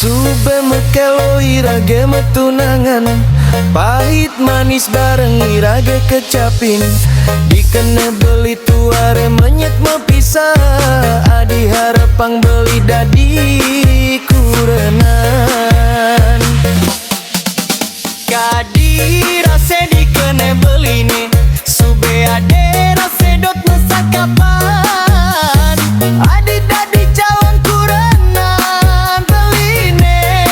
Sube mekelo irage metunangan, pahit manis bareng irage kecapin. Dikene beli tuare menyet mepisah, adi harapang beli dadi kurenan. Kadi rase dikene beli nih, sube ade rase dot masa kapan. Adi dadi calon kurenan beli nih,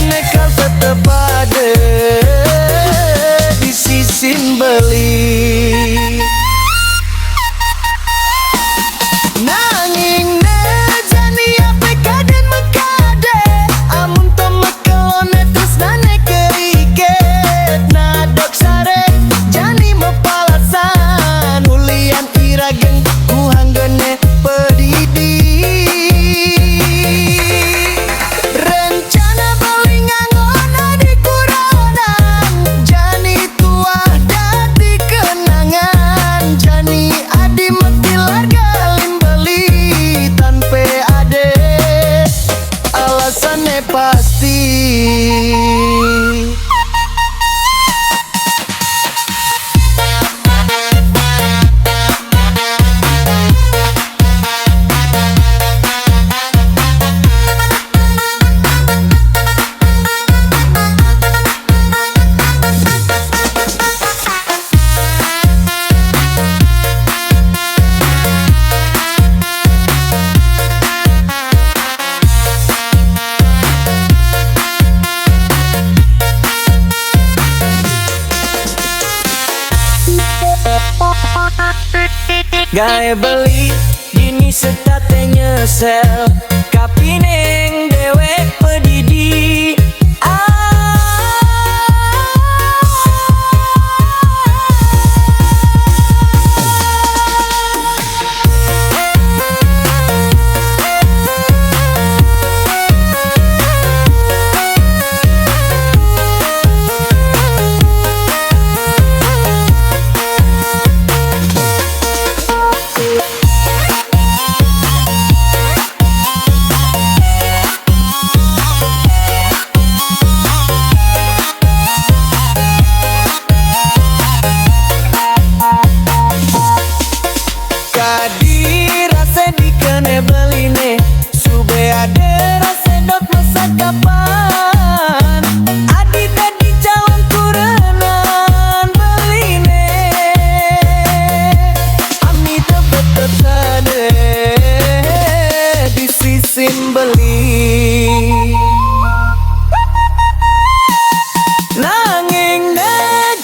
nekal tetep ade di sisin beli. Nanging ne jani ape kaden mekade, amun to mekelone terus nane keiket. Nadok sare jani mepalasan, ulian irageng kuhanggene pedidi. Rencana beli ngangon adi kuronan, jani tuah dadi kenangan. Jani adi metilar galim beli tanpa ade alasannya pasti. Gawe beli dini sekate nyesel, kapineng dewek pedidi. Kadi rase dikene beli nih, sube ade rase dot masa kapan. Adi dadi calon kurenan beli nih, ami tebet tetade di sisin beli. Nanging ne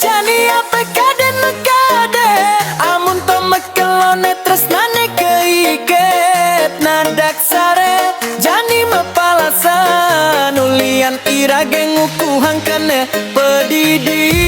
jani ape kaden mekade, amun to mekelone tresnane keiket. Nadak sare jani mepalasan, ulian irage ngukuhang kene pedidi.